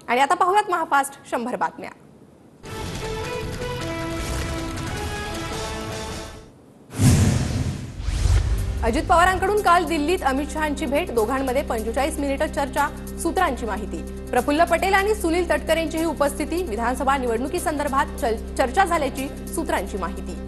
आणि आता पाहूयात महाफास्ट 100 बातम्या। अजित पवारांकडून काल दिल्लीत अमित शहांची भेट, दोघांमध्ये 45 मिनिटे चर्चा, सूत्रांची माहिती। प्रफुल्ल पटेल आणि सुनील तटकरेंचीही उपस्थिती, विधानसभा निवडणुकीसंदर्भात चर्चा झाल्याची सूत्रांची माहिती।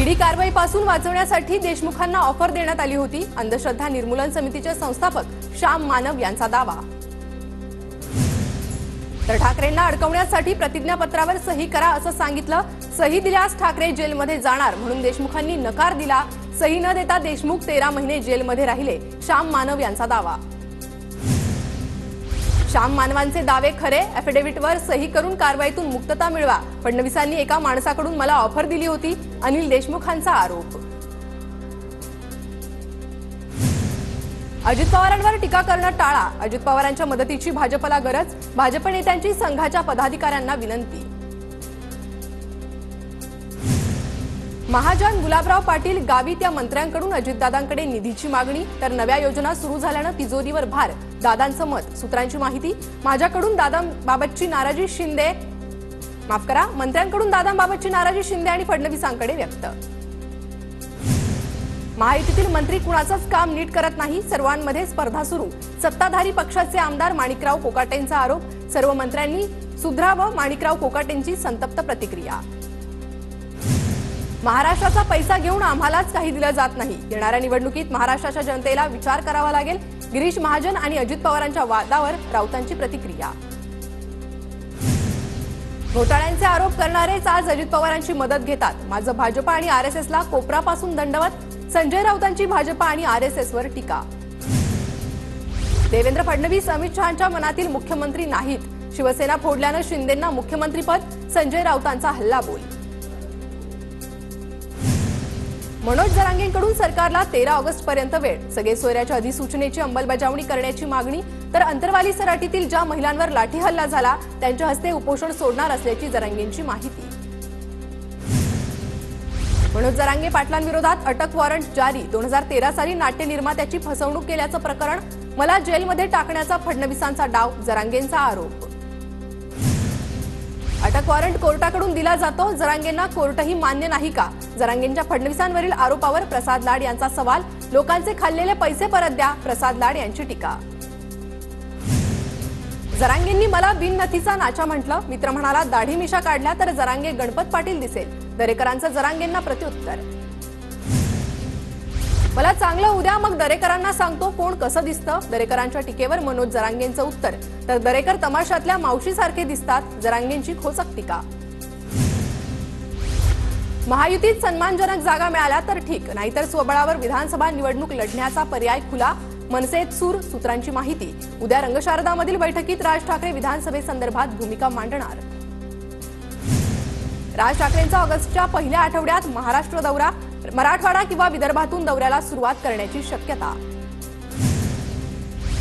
ईडी कारवाईपासून वाचवण्यासाठी देशमुखांना ऑफर देण्यात आली होती, अंधश्रद्धा निर्मूलन समितीचे संस्थापक श्याम मानव यांचा दावा। तर ठाकरेंना अडकवण्यासाठी प्रतिज्ञापत्रावर सही करा असं सांगितलं, सही दिल्यास ठाकरे जेलमध्ये जाणार म्हणून देशमुखांनी नकार दिला, सही न देता देशमुख 13 महिने जेलमध्ये राहिले, श्याम मानव यांचा दावा। श्याम मानवांचे दावे खरे, ॲफिडेव्हिटवर सही करून कारवाईतून मुक्तता मिळवा, फडणवीसांनी एका माणसाकडून मला ऑफर दिली होती, अनिल देशमुखांचा आरोप। अजित पवारांवर टीका करणं टाळा, अजित पवारांच्या मदतीची भाजपला गरज, भाजप नेत्यांची संघाच्या पदाधिकाऱ्यांना विनंती। महाजन गुलाबराव पाटील गावित या मंत्र्यांकडून अजितदादांकडे निधीची मागणी, तर नव्या योजना सुरू झाल्यानं तिजोरीवर भार, दादांचं मत, सूत्रांची माहिती। माझ्याकडून दादांबाबतची नाराजी मंत्र्यांकडून दादांबाबतची नाराजी शिंदे आणि फडणवीसांकडे व्यक्त। महायुतीतील मंत्री कुणाचंच काम नीट करत नाही, सर्वांमध्ये स्पर्धा सुरू, सत्ताधारी पक्षाचे आमदार माणिकराव कोकाटेंचा आरोप, सर्व मंत्र्यांनी सुधरावं, माणिकराव कोकाटेंची संतप्त प्रतिक्रिया। महाराष्ट्राचा पैसा घेऊन आम्हालाच काही दिलं जात नाही, येणाऱ्या निवडणुकीत महाराष्ट्राच्या जनतेला विचार करावा लागेल, गिरीश महाजन आणि अजित पवारांच्या वादावर राऊतांची प्रतिक्रिया। घोटाळ्यांचे आरोप करणारेच आज अजित पवारांची मदत घेतात, माझं भाजप आणि आरएसएसला कोपरापासून दंडवत, संजय राऊतांची भाजप आणि आरएसएसवर टीका। देवेंद्र फडणवीस अमित शहांच्या मनातील मुख्यमंत्री नाहीत, शिवसेना फोडल्यानं शिंदेंना मुख्यमंत्रीपद, संजय राऊतांचा हल्लाबोल। मनोज जरांगेंकडून सरकारला 13 ऑगस्ट पर्यंत वेळ, सगळे सोयऱ्याच्या अधिसूचनेची अंमलबजावणी करण्याची मागणी, तर अंतरवाली सराटीतील ज्या महिलांवर लाठी हल्ला झाला त्यांच्या हस्ते उपोषण सोडणार असल्याची जरांगेंची माहिती। मनोज जरांगे पाटलांविरोधात अटक वॉरंट जारी, 2013 साली नाट्य निर्मात्याची फसवणूक केल्याचं प्रकरण, मला जेलमध्ये टाकण्याचा फडणवीसांचा डाव, जरांगेंचा आरोप। अटक वॉरंट कोर्टाकडून दिला जातो, जरांगेंना कोर्टही मान्य नाही का, जरांगेंच्या फडणवीसांवरील आरोपावर प्रसाद लाड यांचा सवाल, लोकांचे खाल्लेले पैसे परत द्या, प्रसाद लाड यांची टीका। जरांगेंनी मला बिननथीचा नाचा म्हटलं, मित्र म्हणाला दाढी मिशा काढल्या तर जरांगे गणपत पाटील दिसेल, दरेकरांचं जरांगेंना प्रत्युत्तर। मला चांगलं उद्या मग दरेकरांना सांगतो कोण कसं दिसतं, दरेकरांच्या टीकेवर मनोज जरांगेंचं उत्तर, तर दरेकर तमाशातल्या मावशीसारखे दिसतात, जरांगेंची खोचक टीका। महायुतीत सन्मानजनक जागा मिळाल्या तर ठीक, नाहीतर स्वबळावर विधानसभा निवडणूक लढण्याचा पर्याय खुला, मनसेत सूर, सूत्रांची माहिती। उद्या रंगशारदामधील बैठकीत राज ठाकरे विधानसभेसंदर्भात भूमिका मांडणार। राज ठाकरेंचा ऑगस्टच्या पहिल्या आठवड्यात महाराष्ट्र दौरा, मराठवाडा किंवा विदर्भातून दौऱ्याला सुरुवात करण्याची शक्यता।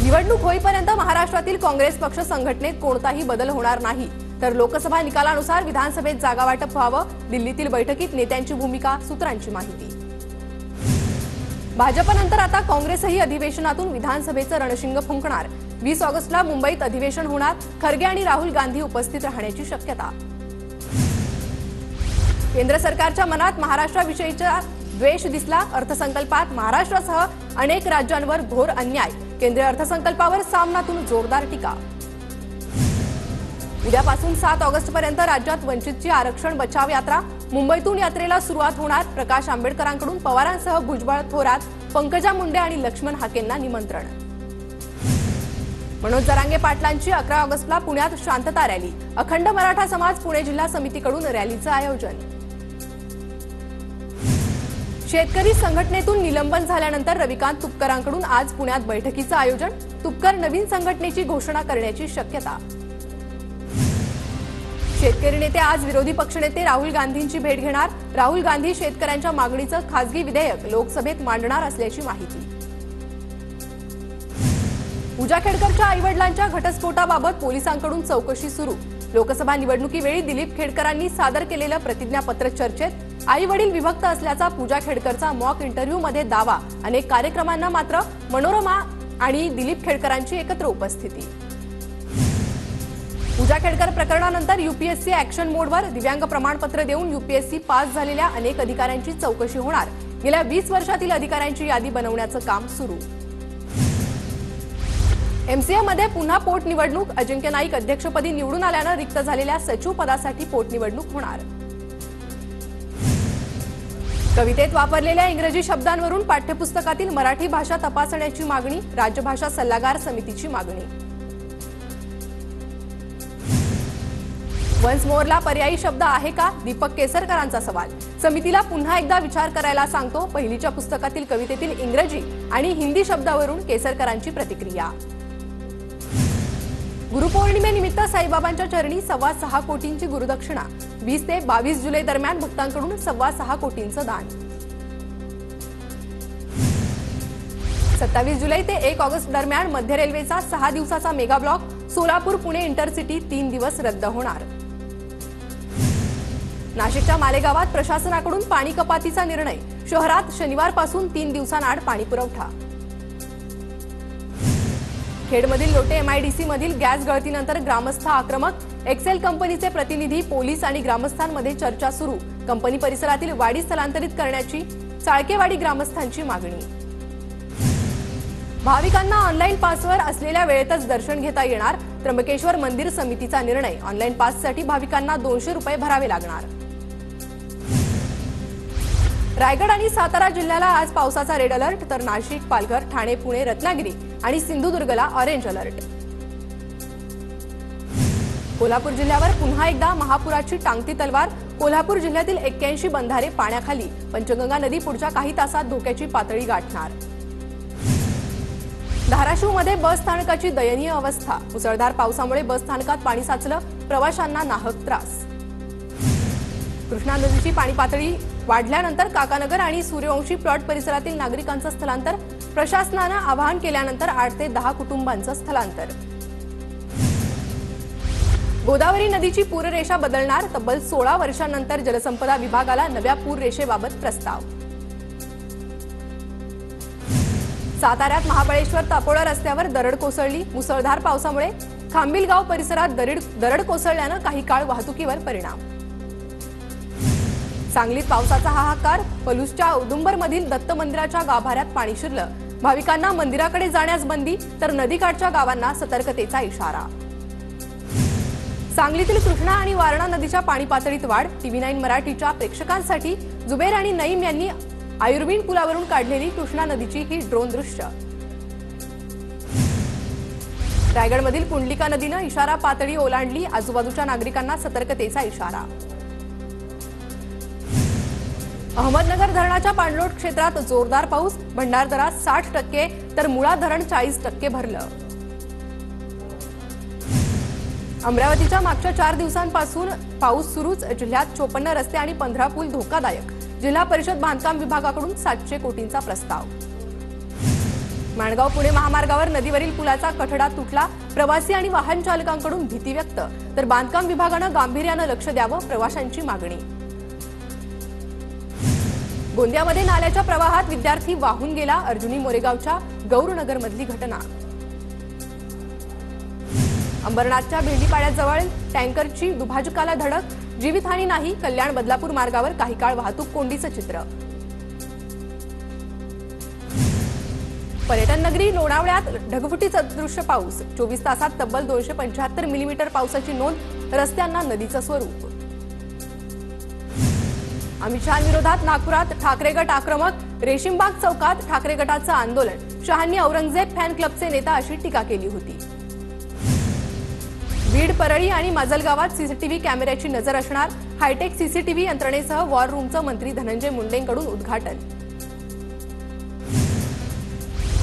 निवडणूक होईपर्यंत महाराष्ट्रातील काँग्रेस पक्ष संघटनेत कोणताही बदल होणार नाही, तर लोकसभा निकालानुसार विधानसभेत जागा वाटप व्हावं, दिल्लीतील बैठकीत नेत्यांची भूमिका, सूत्रांची माहिती। भाजपनंतर आता काँग्रेसही अधिवेशनातून विधानसभेचं रणशिंग फुंकणार, 20 ऑगस्टला मुंबईत अधिवेशन होणार, खरगे आणि राहुल गांधी उपस्थित राहण्याची शक्यता। केंद्र सरकारच्या मनात महाराष्ट्राविषयीचा द्वेष दिसला, अर्थसंकल्पात महाराष्ट्रासह अनेक राज्यांवर घोर अन्याय, केंद्रीय अर्थसंकल्पावर सामनातून जोरदार टीका। उद्यापासून 7 ऑगस्ट पर्यंत राज्यात वंचितची आरक्षण बचाव यात्रा, मुंबईतून यात्रेला सुरुवात होणार, प्रकाश आंबेडकरांकडून पवारांसह भुजबळ, थोरात, पंकजा मुंडे आणि लक्ष्मण हाकेंना निमंत्रण। मनोज जरांगे पाटलांची 11 ऑगस्टला पुण्यात शांतता रॅली, अखंड मराठा समाज पुणे जिल्हा समितीकडून रॅलीचं आयोजन। शेतकरी संघटनेतून निलंबन झाल्यानंतर रविकांत तुपकरांकडून आज पुण्यात बैठकीचं आयोजन, तुपकर नवीन संघटनेची घोषणा करण्याची शक्यता। शेतकरी नेते आज विरोधी पक्षनेते राहुल गांधींची भेट घेणार, राहुल गांधी शेतकऱ्यांच्या मागणीचं खासगी विधेयक लोकसभेत मांडणार असल्याची माहिती। पूजा खेडकरच्या आईवडिलांच्या घटस्फोटाबाबत पोलिसांकडून चौकशी सुरू, लोकसभा निवडणुकीवेळी दिलीप खेडकरांनी सादर केलेलं प्रतिज्ञापत्र चर्चेत, आई वडील विभक्त असल्याचा पूजा खेडकरचा मॉक इंटरव्ह्यूमध्ये दावा, अनेक कार्यक्रमांना मात्र मनोरमा आणि दिलीप खेडकरांची एकत्र उपस्थिती। पूजा खेडकर प्रकरणानंतर यूपीएससी ऍक्शन मोडवर दिव्यांग प्रमाणपत्र देऊन यूपीएससी पास झालेल्या अनेक अधिकाऱ्यांची चौकशी होणार। गेल्या 20 वर्षातील अधिकाऱ्यांची यादी बनवण्याचं काम सुरू। एमसीए मध्ये पुन्हा पोटनिवडणूक। अजिंक्य नाईक अध्यक्षपदी निवडून आल्यानं रिक्त झालेल्या सचिव पदासाठी पोटनिवडणूक होणार। कवितेत वापरलेल्या इंग्रजी शब्दांवरून पाठ्यपुस्तकातील मराठी भाषा तपासण्याची मागणी। राज्यभाषा सल्लागार समितीची मागणी। वन्स मोरला पर्यायी शब्द आहे का? दीपक केसरकरांचा सवाल। समितीला पुन्हा एकदा विचार करायला सांगतो। पहिलीच्या पुस्तकातील कवितेतील इंग्रजी आणि हिंदी शब्दावरून केसरकरांची प्रतिक्रिया। गुरुपौर्णिमेनिमित्त साईबाबांच्या चरणी 6.25 कोटींची गुरुदक्षिणा। 20 ते 22 जुलै दरम्यान भक्तांकडून 6.25 कोटींचं दान। 27 जुलै ते 1 ऑगस्ट दरम्यान मध्य रेल्वेचा 6 दिवसाचा mega block. Solapur Pune intercity 3 दिवस रद्द होणार। नाशिकच्या मालेगावात प्रशासनाकडून पाणी कपातीचा निर्णय। शहरात शनिवारपासून 3 दिवसांआड पाणी पुरवठा। खेडमधील लोटे एमआयडीसी मधील गॅस गळतीनंतर ग्रामस्थ आक्रमक। एक्सेल कंपनीचे प्रतिनिधी, पोलीस आणि ग्रामस्थांमध्ये चर्चा सुरू। कंपनी परिसरातील वाडी स्थलांतरित करण्याची चाळकेवाडी ग्रामस्थांची मागणी। भाविकांना ऑनलाईन पासवर असलेल्या वेळेतच दर्शन घेता येणार। त्र्यंबकेश्वर मंदिर समितीचा निर्णय। ऑनलाईन पाससाठी भाविकांना 200 रुपये भरावे लागणार। रायगड आणि सातारा जिल्ह्याला आज पावसाचा रेड अलर्ट, तर नाशिक, पालघर, ठाणे, पुणे, रत्नागिरी आणि सिंधुदुर्गला ऑरेंज अलर्ट। कोल्हापूर जिल्ह्यावर पुन्हा एकदा महापुराची टांगती तलवार। कोल्हापूर जिल्ह्यातील 81 बंधारे पाण्याखाली। पंचगंगा नदी पुढच्या काही तासात धोक्याची पातळी गाठणार। धाराशिवमध्ये बस स्थानकाची दयनीय अवस्था। मुसळधार पावसामुळे बस स्थानकात पाणी साचलं। प्रवाशांना नाहक त्रास। कृष्णा नदीची पाणी पातळी वाढल्यानंतर काकानगर आणि सूर्यवंशी प्लॉट परिसरातील नागरिकांचं स्थलांतर। प्रशासनानं आवाहन केल्यानंतर 8 ते 10 कुटुंबांचं स्थलांतर। गोदावरी नदीची पूररेषा बदलणार। तब्बल 16 वर्षांनंतर जलसंपदा विभागाला नव्या पूररेषेबाबत प्रस्ताव। साताऱ्यात महाबळेश्वर तापोळा रस्त्यावर दरड कोसळली। मुसळधार पावसामुळे खांबिलगाव परिसरात दरड कोसळल्यानं काही काळ वाहतुकीवर परिणाम। सांगलीत पावसाचा हाहाकार। पलूसच्या औदुंबरमधील दत्त मंदिराच्या गाभाऱ्यात पाणी शिरलं। भाविकांना मंदिराकडे जाण्यास बंदी, तर नदीकाठच्या गावांना सतर्कतेचा इशारा। सांगलीतील कृष्णा आणि वारणा नदीच्या पाणी पातळीत वाढ। TV9 मराठीच्या प्रेक्षकांसाठी जुबेर आणि नईम यांनी आयुर्विन पुलावरून काढलेली कृष्णा नदीची ही ड्रोन दृश्य। रायगडमधील पुंडलिका नदीनं इशारा पातळी ओलांडली। आजूबाजूच्या नागरिकांना सतर्कतेचा इशारा। अहमदनगर धरणाच्या पाणलोट क्षेत्रात जोरदार पाऊस। भंडारदरा 60%, तर मुळा धरण 40% भरलं। अमरावतीच्या मागच्या 4 दिवसांपासून पाऊस सुरूच। जिल्ह्यात 54 रस्ते आणि 15 पूल धोकादायक। जिल्हा परिषद बांधकाम विभागाकडून 700 कोटींचा प्रस्ताव। माणगाव पुणे महामार्गावर नदीवरील पुलाचा कठडा तुटला। प्रवासी आणि वाहन चालकांकडून भीती व्यक्त, तर बांधकाम विभागानं गांभीर्यानं लक्ष द्यावं, प्रवाशांची मागणी। गोंदियामध्ये नाल्याच्या प्रवाहात विद्यार्थी वाहून गेला। अर्जुनी मोरेगावच्या गौरनगरमधली घटना। अंबरनाथच्या भेंडीपाड्याजवळ टँकरची दुभाजकाला धडक। जीवितहानी नाही। कल्याण बदलापूर मार्गावर काही काळ वाहतूक कोंडीचं चित्र। पर्यटन नगरी लोणावळ्यात ढगफुटी सदृश्य पाऊस। 24 तासात तब्बल 275 मिलीमीटर पावसाची नोंद। रस्त्यांना नदीचं स्वरूप। अमित शहांविरोधात नागपुरात ठाकरे गट आक्रमक। रेशीमबाग चौकात ठाकरे गटाचं आंदोलन। शहांनी औरंगजेब फॅन क्लबचे नेता अशी टीका केली होती। बीड, परळी आणि माजलगावात सीसीटीव्ही कॅमेऱ्याची नजर असणार। हायटेक सीसीटीव्ही यंत्रणेसह वॉर रूमचं मंत्री धनंजय मुंडेंकडून उद्घाटन।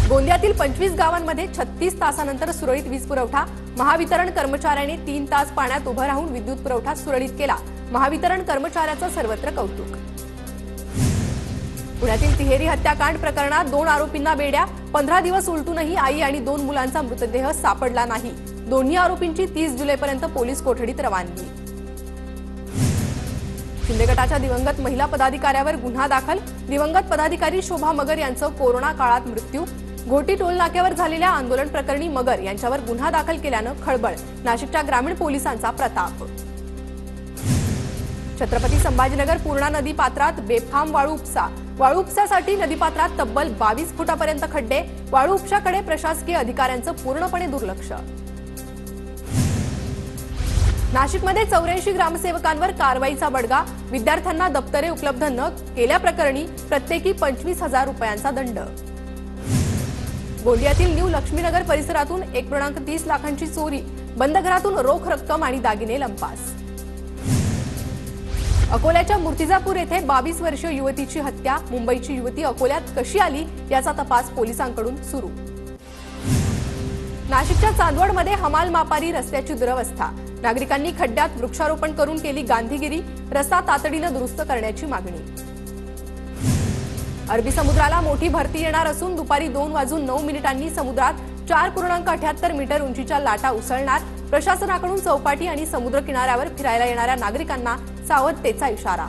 गोंदियातील 25 गावांमध्ये 36 तासानंतर सुरळीत वीज पुरवठा। महावितरण कर्मचाऱ्यांनी 3 तास पाण्यात उभं राहून विद्युत पुरवठा सुरळीत केला। महावितरण कर्मचाऱ्याचं सर्वत्र कौतुक। पुण्यातील तिहेरी हत्याकांड प्रकरणात 2 आरोपींना बेड्या। 15 दिवस उलटूनही आई आणि 2 मुलांचा मृतदेह सापडला नाही। दोन्ही आरोपींची 30 जुलैपर्यंत पोलीस कोठडीत रवानगी। शिंदे गटाच्या दिवंगत महिला पदाधिकाऱ्यावर गुन्हा दाखल। दिवंगत पदाधिकारी शोभा मगर यांचं कोरोना काळात मृत्यू। घोटी टोल नाक्यावर झालेल्या आंदोलन प्रकरणी मगर यांच्यावर गुन्हा दाखल केल्यानं खळबळ, नाशिकच्या ग्रामीण पोलिसांचा प्रताप. छत्रपती संभाजीनगर पूर्णा नदी पात्रात बेफाम वाळू उपसा. वाळू उपसासाठी नदीपात्रात तब्बल 22 फुटापर्यंत खड्डे. वाळू उपशाकडे प्रशासकीय अधिकाऱ्यांचं पूर्णपणे दुर्लक्ष. नाशिकमध्ये 84 ग्रामसेवकांवर कारवाईचा बडगा. विद्यार्थ्यांना दप्तरे उपलब्ध न केल्याप्रकरणी प्रत्येकी 25,000 रुपयांचा दंड. गोंदियातील न्यू लक्ष्मीनगर परिसरातून 1.30 लाखांची चोरी. बंद घरातून रोख रक्कम आणि दागिने लंपास. अकोल्याच्या मूर्तिजापूर येथे 22 वर्षीय युवतीची हत्या. मुंबईची युवती अकोल्यात कशी आली याचा तपास पोलिसांकडून सुरू. नाशिकच्या चांदवडमध्ये हमाल मापारी रस्त्याची दुरवस्था. नागरिकांनी खड्ड्यात वृक्षारोपण करून केली गांधीगिरी. रस्ता तातडीनं दुरुस्त करण्याची मागणी. अरबी समुद्राला मोठी भरती येणार असून दुपारी 2:09 समुद्रात 4.78 मीटर उंचीच्या लाटा उसळणार. प्रशासनाकडून चौपाटी आणि समुद्र किनाऱ्यावर फिरायला येणाऱ्या नागरिकांना सावधतेचा इशारा.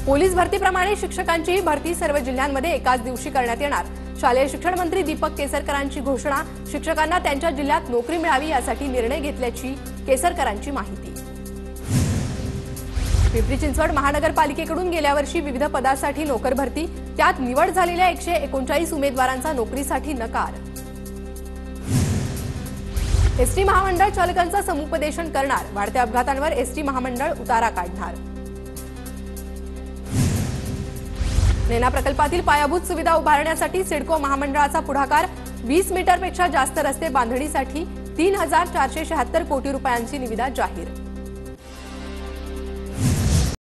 पोलीस भरतीप्रमाणे शिक्षकांचीही भरती सर्व जिल्ह्यांमध्ये एकाच दिवशी करण्यात येणार. शालेय शिक्षण मंत्री दीपक केसरकरांची घोषणा. शिक्षकांना त्यांच्या जिल्ह्यात नोकरी मिळावी यासाठी निर्णय घेतल्याची केसरकरांची माहिती. पिंपरी चिंचवड महानगरपालिकेकडून गेल्या वर्षी विविध पदासाठी नोकर भरती. त्यात निवड झालेल्या 139 उमेदवारांचा नोकरीसाठी नकार. एसटी महामंडळ चालकांचं समुपदेशन करणार. वाढत्या अपघातांवर एसटी महामंडळ उतारा काढणार. नेना प्रकल्पातील पायाभूत सुविधा उभारण्यासाठी सिडको महामंडळाचा पुढाकार. 20 मीटरपेक्षा जास्त रस्ते बांधणीसाठी 3,476 कोटी रुपयांची निविदा जाहीर.